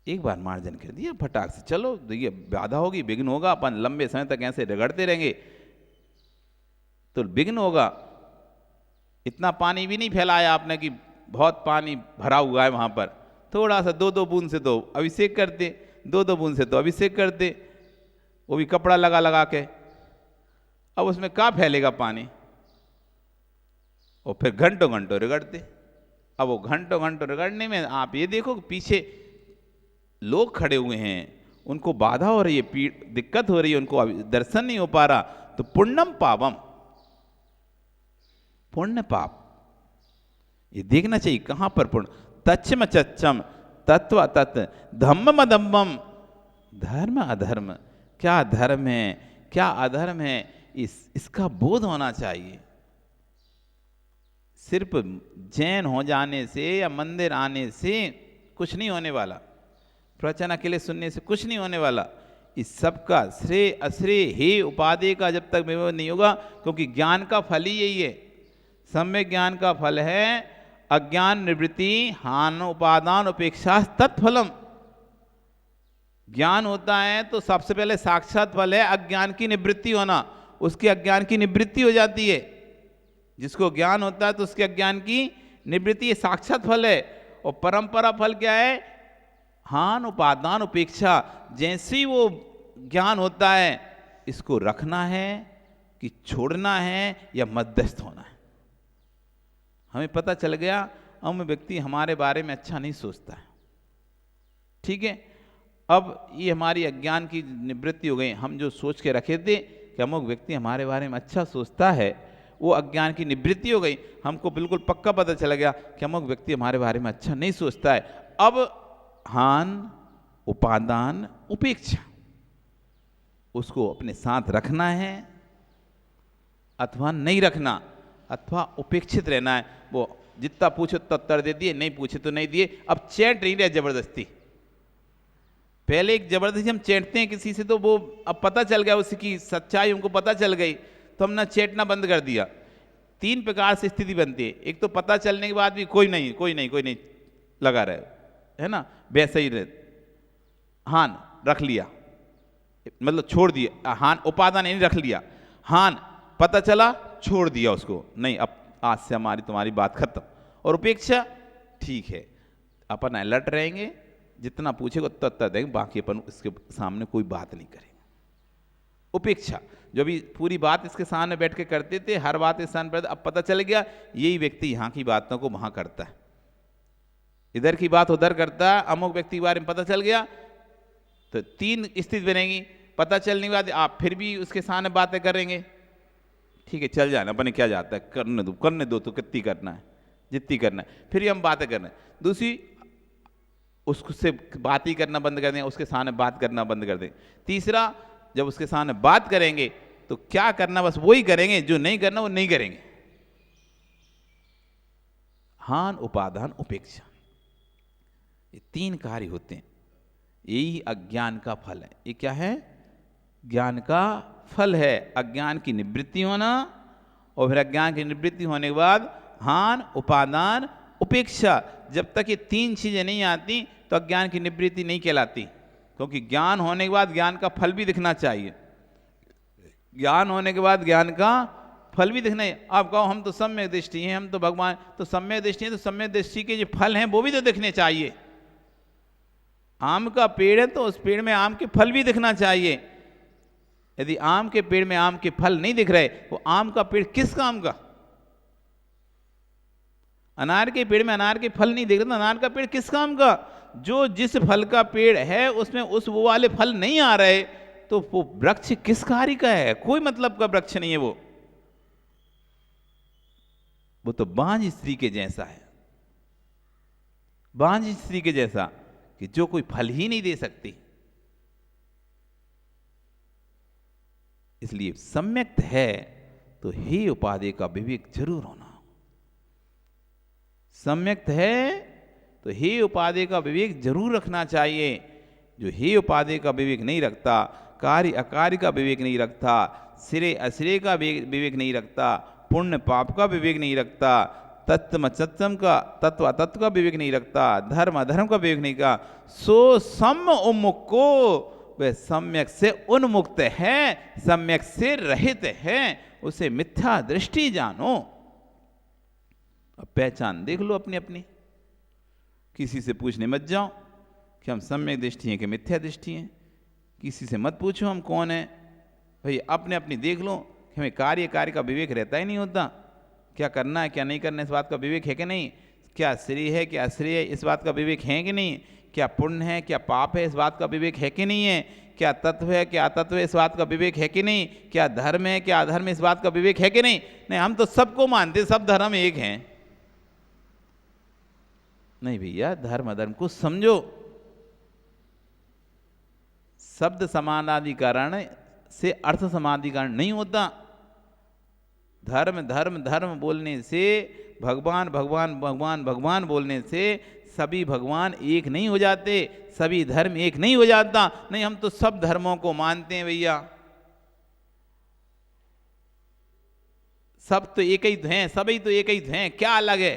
एक बार मार्जन कर दिया फटाक से, चलो ये बाधा होगी, विघ्न होगा, अपन लंबे समय तक ऐसे रगड़ते रहेंगे तो विघ्न होगा। इतना पानी भी नहीं फैलाया आपने कि बहुत पानी भरा हुआ है वहां पर, थोड़ा सा 2-2 बूंद से तो अभिषेक करते, 2-2 बूंद से तो अभिषेक करते, वो भी कपड़ा लगा लगा के। अब उसमें क्या फैलेगा पानी, और फिर घंटों घंटों रगड़ते। अब वो घंटों घंटों रगड़ने में आप ये देखो पीछे लोग खड़े हुए हैं, उनको बाधा हो रही है, दिक्कत हो रही है, उनको दर्शन नहीं हो पा रहा, तो पुण्यम पावम, पुण्य पाप ये देखना चाहिए कहां पर पुण्य। तच्चम चच्चम तत्व तत् धम्म अधम्मम, धर्म अधर्म, क्या धर्म है क्या अधर्म है, इसका बोध होना चाहिए। सिर्फ जैन हो जाने से या मंदिर आने से कुछ नहीं होने वाला, प्रवचन अकेले सुनने से कुछ नहीं होने वाला। इस सब का श्रेय अश्रेय हे उपादेय का जब तक विवेक नहीं होगा, क्योंकि ज्ञान का फल ही यही है। सम्यक ज्ञान का फल है अज्ञान निवृत्ति, हान उपादान उपेक्षा तत्फलम। ज्ञान होता है तो सबसे पहले साक्षात फल है अज्ञान की निवृत्ति होना, उसके अज्ञान की निवृत्ति हो जाती है। जिसको ज्ञान होता है तो उसके अज्ञान की निवृत्ति, ये साक्षात फल है। और परंपरा फल क्या है, हान उपादान उपेक्षा। जैसे ही वो ज्ञान होता है, इसको रखना है कि छोड़ना है या मध्यस्थ होना है। हमें पता चल गया अमुक व्यक्ति हमारे बारे में अच्छा नहीं सोचता है, ठीक है, अब ये हमारी अज्ञान की निवृत्ति हो गई। हम जो सोच के रखे थे कि अमुक व्यक्ति हमारे बारे में अच्छा सोचता है, वो अज्ञान की निवृत्ति हो गई। हमको बिल्कुल पक्का पता चल गया कि अमुक व्यक्ति हमारे बारे में अच्छा नहीं सोचता है। अब हान उपादान उपेक्षा, उसको अपने साथ रखना है अथवा नहीं रखना, अथवा उपेक्षित रहना है। वो जितना पूछो तो उत्तर दे दिए, नहीं पूछे तो नहीं दिए। अब चैट नहीं रहे जबरदस्ती। पहले एक जबरदस्ती हम चैटते हैं किसी से, तो वो अब पता चल गया उसकी सच्चाई, उनको पता चल गई तो हमने चैटना बंद कर दिया। 3 प्रकार से स्थिति बनती है। एक तो पता चलने के बाद भी कोई नहीं लगा रहे, है ना, वैसे ही रहे, हान रख लिया, मतलब छोड़ दिया। हान उपादान नहीं रख लिया, हान पता चला छोड़ दिया उसको, नहीं अब आज से हमारी तुम्हारी बात खत्म। और उपेक्षा, ठीक है अपन अलर्ट रहेंगे, जितना पूछेगा उतना उत्तर देंगे, बाकी अपन इसके सामने कोई बात नहीं करेंगे। उपेक्षा, जो भी पूरी बात इसके सामने बैठ के करते थे, हर बात इस सामने पर, अब पता चल गया यही व्यक्ति यहाँ की बातों को वहां करता है, इधर की बात उधर करता है, अमुक व्यक्ति के बारे में पता चल गया, तो 3 स्थिति बनेगी। पता चलने के बाद आप फिर भी उसके सामने बातें करेंगे, ठीक है चल जाना, अपने क्या जाता है, करने दो तो कितनी करना है, जितनी करना है, फिर हम बातें करना है। दूसरी, उससे बात ही करना बंद कर दें, उसके सामने बात करना बंद कर दें। तीसरा, जब उसके सामने बात करेंगे तो क्या करना बस वही करेंगे, जो नहीं करना वो नहीं करेंगे। हान उपादान उपेक्षा, ये 3 कार्य होते हैं। यही अज्ञान का फल है। ये क्या है, ज्ञान का फल है, अज्ञान की निवृत्ति होना, और फिर अज्ञान की निवृत्ति होने के बाद हान उपादान उपेक्षा। जब तक ये 3 चीजें नहीं आती तो अज्ञान की निवृत्ति नहीं कहलाती, क्योंकि ज्ञान होने के बाद ज्ञान का फल भी दिखना चाहिए। ज्ञान होने के बाद ज्ञान का फल भी दिखना है। आप कहो हम तो सम्यक दृष्टि हैं, हम तो भगवान, तो सम्यक दृष्टि है तो सम्यक दृष्टि के जो फल हैं वो भी तो दिखने चाहिए। आम का पेड़ है तो उस पेड़ में आम के फल भी दिखना चाहिए। यदि आम के पेड़ में आम के फल नहीं दिख रहे, वो आम का पेड़ किस काम का, अनार के पेड़ में अनार के फल नहीं देख रहे, तो अनार का पेड़ किस काम का? जो जिस फल का पेड़ है उसमें उस वो वाले फल नहीं आ रहे, तो वो वृक्ष किस कार्य का है? कोई मतलब का वृक्ष नहीं है वो तो बांझ स्त्री के जैसा है, बांझ स्त्री के जैसा कि जो कोई फल ही नहीं दे सकती। इसलिए सम्यक्त है तो हे उपाधि का विवेक जरूर होना। सम्यक्त है तो हे उपाधि का विवेक जरूर रखना चाहिए। जो हे उपाधि का विवेक नहीं रखता, कार्य अकार्य का विवेक नहीं रखता, श्रेय अश्रेय का विवेक नहीं रखता, पुण्य पाप का विवेक नहीं रखता, तत्व अतत्व का तत्व अतत्व का विवेक नहीं रखता, धर्म अधर्म का विवेक नहीं का, सो सम उन्मुख को वह सम्यक से उन्मुक्त है, सम्यक से रहित है, उसे मिथ्या दृष्टि जानो। अब पहचान देख लो अपनी अपनी, किसी से पूछने मत जाओ कि हम सम्यक दृष्टि हैं कि मिथ्या दृष्टि हैं। किसी से मत पूछो हम कौन है, भाई अपने अपनी देख लो कि हमें कार्य का विवेक रहता ही नहीं होता। क्या करना है क्या नहीं करना इस बात का विवेक है कि नहीं, क्या श्रेय है क्या अश्रेय है इस बात का विवेक है कि नहीं, क्या पुण्य है क्या पाप है इस बात का विवेक है कि नहीं है, क्या तत्व है क्या अतत्व है इस बात का विवेक है कि नहीं, क्या धर्म है क्या अधर्म है इस बात का विवेक है कि नहीं। नहीं, हम तो सबको मानते, सब धर्म एक हैं। नहीं भैया, धर्म अधर्म को समझो। शब्द समानाधिकरण से अर्थ समानाधिकरण नहीं होता। धर्म धर्म धर्म बोलने से, भगवान भगवान भगवान भगवान बोलने से सभी भगवान एक नहीं हो जाते, सभी धर्म एक नहीं हो जाता। नहीं, हम तो सब धर्मों को मानते हैं भैया, सब तो एक ही हैं, सभी तो एक ही हैं, क्या अलग है?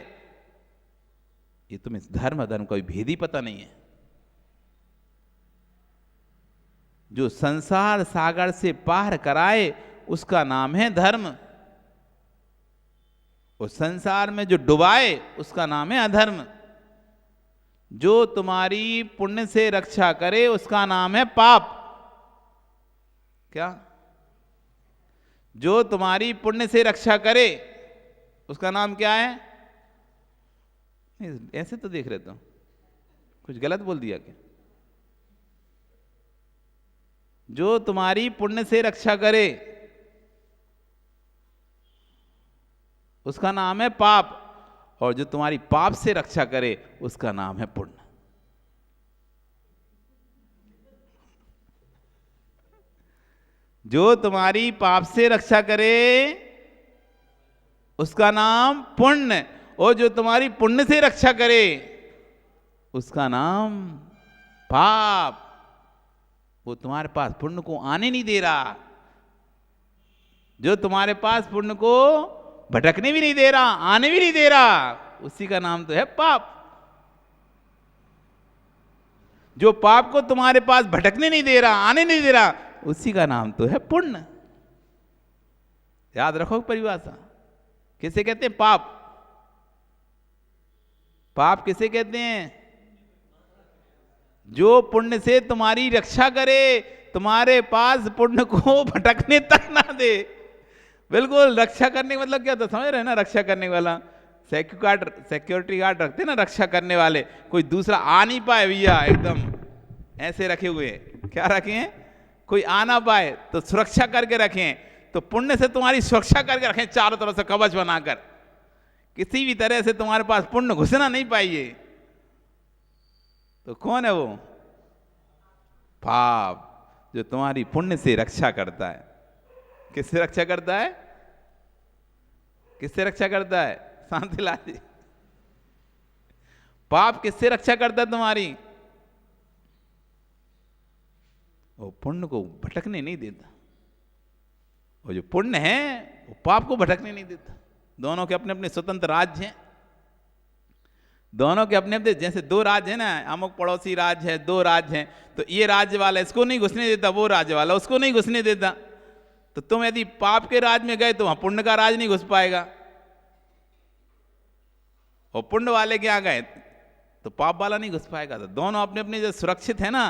ये तुम्हें धर्म अधर्म का भेद ही पता नहीं है। जो संसार सागर से पार कराए उसका नाम है धर्म, और संसार में जो डुबाए उसका नाम है अधर्म। जो तुम्हारी पुण्य से रक्षा करे उसका नाम है पाप। क्या? जो तुम्हारी पुण्य से रक्षा करे उसका नाम क्या है? नहीं, ऐसे तो देख रहे तुम, कुछ गलत बोल दिया क्या? जो तुम्हारी पुण्य से रक्षा करे उसका नाम है पाप, और जो तुम्हारी पाप से रक्षा करे उसका नाम है पुण्य। जो तुम्हारी पाप से रक्षा करे उसका नाम पुण्य, और जो तुम्हारी पुण्य से रक्षा करे उसका नाम पाप। वो तुम्हारे पास पुण्य को आने नहीं दे रहा, जो तुम्हारे पास पुण्य को भटकने भी नहीं दे रहा, आने भी नहीं दे रहा, उसी का नाम तो है पाप। जो पाप को तुम्हारे पास भटकने नहीं दे रहा, आने नहीं दे रहा, उसी का नाम तो है पुण्य। याद रखो परिभाषा। किसे कहते हैं पाप? पाप किसे कहते हैं? जो पुण्य से तुम्हारी रक्षा करे, तुम्हारे पास पुण्य को भटकने तक ना दे। बिल्कुल, रक्षा करने का मतलब क्या होता समझ रहे हैं ना? रक्षा करने वाला सिक्योरिटी गार्ड रखते ना, रक्षा करने वाले, कोई दूसरा आ नहीं पाए भैया, एकदम ऐसे रखे हुए हैं। क्या रखे हैं? कोई आ ना पाए तो सुरक्षा करके रखें। तो पुण्य से तुम्हारी सुरक्षा करके रखें, चारों तरफ से कवच बनाकर, किसी भी तरह से तुम्हारे पास पुण्य घुसना नहीं पाइए। तो कौन है वो? पाप, जो तुम्हारी पुण्य से रक्षा करता है। किससे रक्षा करता है? किससे रक्षा करता है? शांतिलाल जी, पाप किससे रक्षा करता है तुम्हारी? वो पुण्य को भटकने नहीं देता, और जो पुण्य है वो पाप को भटकने नहीं देता। दोनों के अपने अपने स्वतंत्र राज्य हैं, दोनों के अपने अपने, जैसे दो राज्य है ना, अमुक पड़ोसी राज्य है, दो राज्य हैं, तो ये राज्य वाला इसको नहीं घुसने देता, वो राज्य वाला उसको नहीं घुसने देता। तो तुम यदि पाप के राज में गए तो वहां पुण्य का राज नहीं घुस पाएगा, और पुण्य वाले के यहाँ गए तो पाप वाला नहीं घुस पाएगा। तो दोनों अपने अपने जो सुरक्षित है ना,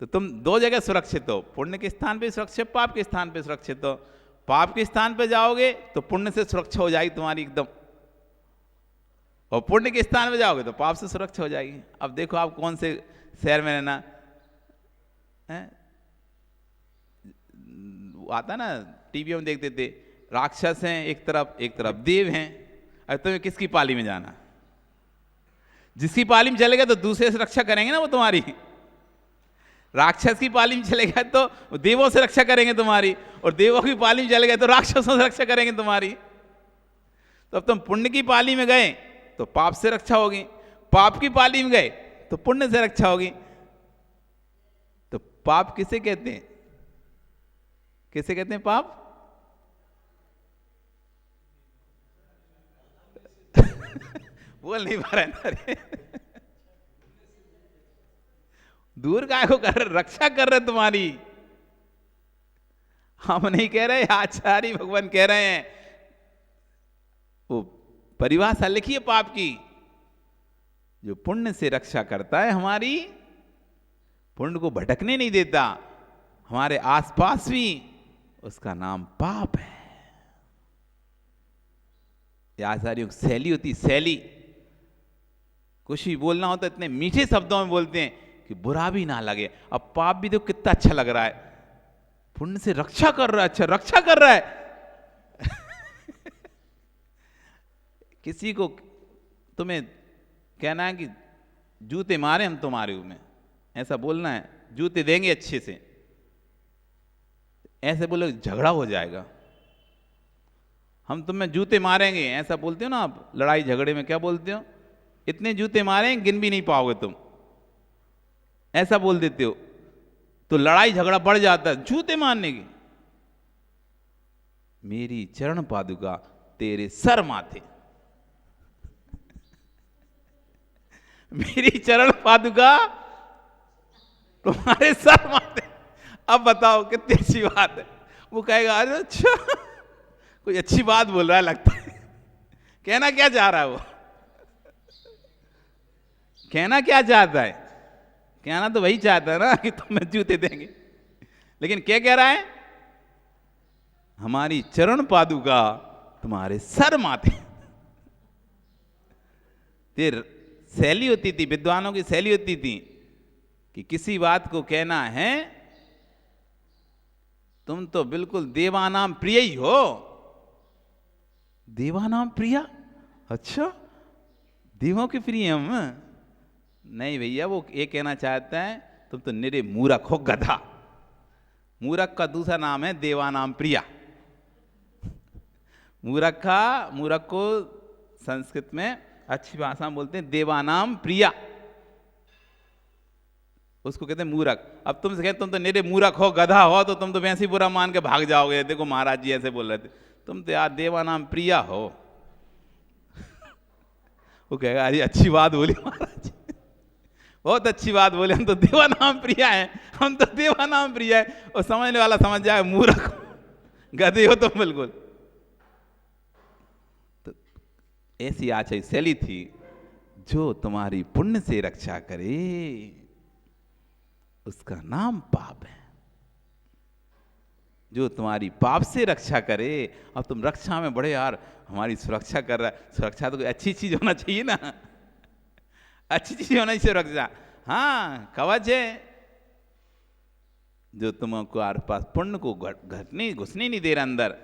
तो तुम दो जगह सुरक्षित हो, पुण्य के स्थान पे सुरक्षित, पाप के स्थान पे सुरक्षित हो। पाप के स्थान पे जाओगे तो पुण्य से सुरक्षा हो जाएगी तुम्हारी एकदम, और पुण्य के स्थान में जाओगे तो पाप से सुरक्षा हो जाएगी। अब देखो आप कौन से शहर में रहना है, आता ना टीवी में देखते थे, राक्षस हैं एक तरफ देव हैं। अब तुम्हें किसकी पाली में जाना? जिसकी पाली में चलेगा तो दूसरे से रक्षा करेंगे ना वो तुम्हारी। राक्षस की पाली में चलेगा तो देवों से रक्षा करेंगे तुम्हारी, और देवों की पाली में चलेगा तो राक्षसों से रक्षा करेंगे तुम्हारी। तो अब तुम पुण्य की पाली में गए तो पाप से रक्षा होगी, पाप की पाली में गए तो पुण्य से रक्षा होगी। तो पाप किसे कहते हैं? किसे कहते हैं पाप? बोल नहीं पा रहे ना। दूर काय को कर रहे, रक्षा कर रहे तुम्हारी। हम नहीं कह रहे, आचार्य भगवान कह रहे हैं। वो परिभाषा लिखिए पाप की, जो पुण्य से रक्षा करता है हमारी, पुण्य को भटकने नहीं देता हमारे आसपास भी, उसका नाम पाप है। आचार्यों की शैली होती, शैली। कुछ भी बोलना होता है इतने मीठे शब्दों में बोलते हैं कि बुरा भी ना लगे। अब पाप भी तो कितना अच्छा लग रहा है, पुण्य से रक्षा कर रहा है, अच्छा रक्षा कर रहा है। किसी को तुम्हें कहना है कि जूते मारे हम तुम्हारे में, ऐसा बोलना है, जूते देंगे अच्छे से, ऐसे बोलो झगड़ा हो जाएगा। हम तुम्हें जूते मारेंगे ऐसा बोलते हो ना आप लड़ाई झगड़े में, क्या बोलते हो? इतने जूते मारेंगे गिन भी नहीं पाओगे तुम, ऐसा बोल देते हो। तो लड़ाई झगड़ा बढ़ जाता है जूते मारने की। मेरी चरण पादुका तेरे सर माथे, मेरी चरण पादुका तुम्हारे सर माथे। अब बताओ कितनी अच्छी बात है। वो कहेगा अरे अच्छा, कोई अच्छी बात बोल रहा है लगता है। कहना क्या चाह रहा है वो? कहना क्या चाहता है? कहना तो वही चाहता है ना कि तुम्हें जूते देंगे, लेकिन क्या कह रहा है? हमारी चरण पादुका तुम्हारे सर माथे। फिर शैली होती थी, विद्वानों की शैली होती थी कि किसी बात को कहना है तुम तो बिल्कुल देवानाम प्रिय ही हो। देवानाम प्रिया? अच्छा, देवों के प्रिय हम? नहीं भैया, वो ये कहना चाहता है तुम तो निरे मूर्ख हो, गधा। मूर्ख का दूसरा नाम है देवानाम प्रिया। मूर्ख को संस्कृत में अच्छी भाषा में बोलते हैं देवानाम प्रिया, उसको कहते हैं मूर्ख। अब तुमसे कहते तुम तो निरे मूर्ख हो, गधा हो, तो तुम तो वैसे ही बुरा मान के भाग जाओगे। देखो महाराज जी ऐसे बोल रहे थे, तुम तो यार देवानाम प्रिया हो। वो कहेगा अरे अच्छी बात बोली महाराज जी, बहुत अच्छी बात बोले, हम तो देवानाम प्रिया है, हम तो देवानाम प्रिया है। और समझने वाला समझ जाए मूर्ख हो, गधे हो तुम बिल्कुल। तो ऐसी आचार्य शैली थी, जो तुम्हारी पुण्य से रक्षा करे उसका नाम पाप है। जो तुम्हारी पाप से रक्षा करे, अब तुम रक्षा में बड़े यार हमारी सुरक्षा कर रहा है। सुरक्षा तो कोई अच्छी चीज होना चाहिए ना, अच्छी चीज होना चाहिए सुरक्षा। हाँ, कवच है जो तुमको आर पास पुण्य को घुसने नहीं दे रहा अंदर,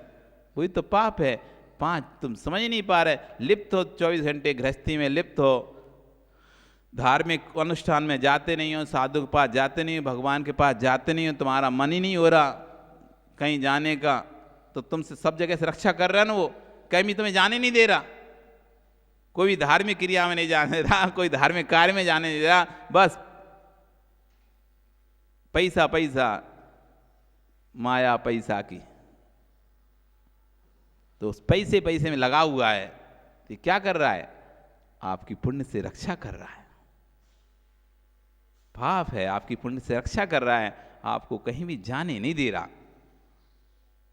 वही तो पाप है। 5 तुम समझ नहीं पा रहे, लिप्त हो 24 घंटे गृहस्थी में, लिप्त हो, धार्मिक अनुष्ठान में जाते नहीं हो, साधु के पास जाते नहीं हो, भगवान के पास जाते नहीं हो, तुम्हारा मन ही नहीं हो रहा कहीं जाने का। तो तुमसे सब जगह से रक्षा कर रहा है ना वो, कहीं भी तुम्हें जाने नहीं दे रहा, कोई भी धार्मिक क्रिया में नहीं जाने दे रहा, कोई धार्मिक कार्य में जाने नहीं दे रहा, बस पैसा पैसा, माया पैसा की। तो उस पैसे में लगा हुआ है, तो क्या कर रहा है? आपकी पुण्य से रक्षा कर रहा है। पाप है, आपकी पुण्य से रक्षा कर रहा है, आपको कहीं भी जाने नहीं दे रहा।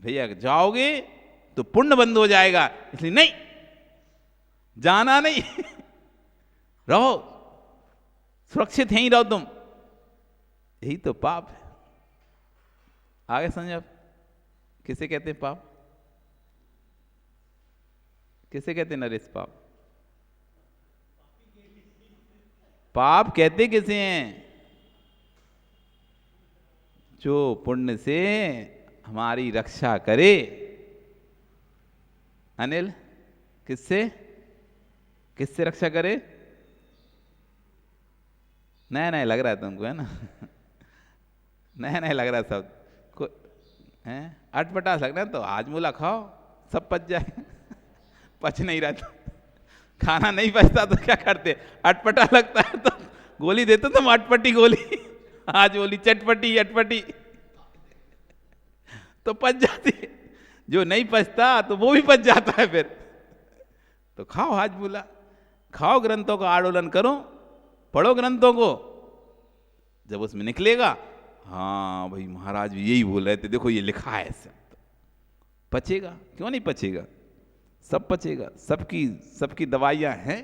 भैया जाओगे तो पुण्य बंद हो जाएगा, इसलिए नहीं जाना, नहीं रहो, सुरक्षित यहीं रहो तुम। यही तो पाप है। आगे समझो, किसे कहते हैं पाप? किसे कहते हैं नरेश पाप? पाप कहते किसे हैं? जो पुण्य से हमारी रक्षा करे। अनिल, किससे किससे रक्षा करे? नया नया लग रहा है तुमको, है ना? नया नया लग रहा है सब को, है अटपटा लग रहा है, तो हाजमूला खाओ सब पच जाए। पच नहीं रहा था, खाना नहीं पचता तो क्या करते? अटपटा लगता है तो गोली देते तुम, अटपटी गोली। आज बोली चटपटी अटपटी तो पच जाती है। जो नहीं पचता तो वो भी पच जाता है फिर। तो खाओ हाजमूला, खाओ, ग्रंथों का आडोलन करो, पढ़ो ग्रंथों को। जब उसमें निकलेगा, हाँ भाई महाराज भी यही बोल रहे थे, देखो ये लिखा है, सब पचेगा। क्यों नहीं पचेगा? सब पचेगा, सबकी दवाइयाँ हैं,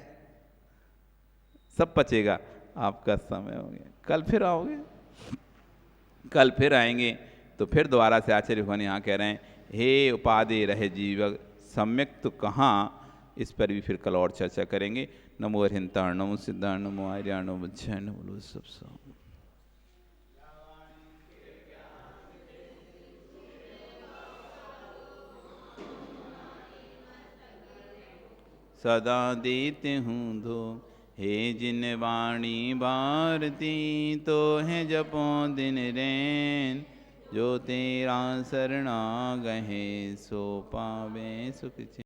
सब पचेगा। आपका समय हो गया, कल फिर आओगे? कल फिर आएंगे तो फिर दोबारा से आचार्य भगवान यहाँ कह रहे हैं, हे उपाधि रहे जीवक सम्यक तो कहाँ, इस पर भी फिर कल और चर्चा करेंगे। नमो अरिहंताण, नमो सिद्धाण, नमो आर्याण, नमो बुद्धाय, बोलो सब। सदा देते हूँ धो, हे जिन वाणी भारती, तो है जपो दिन रैन, जो तेरा शरणा गहे, सो पावे सुख।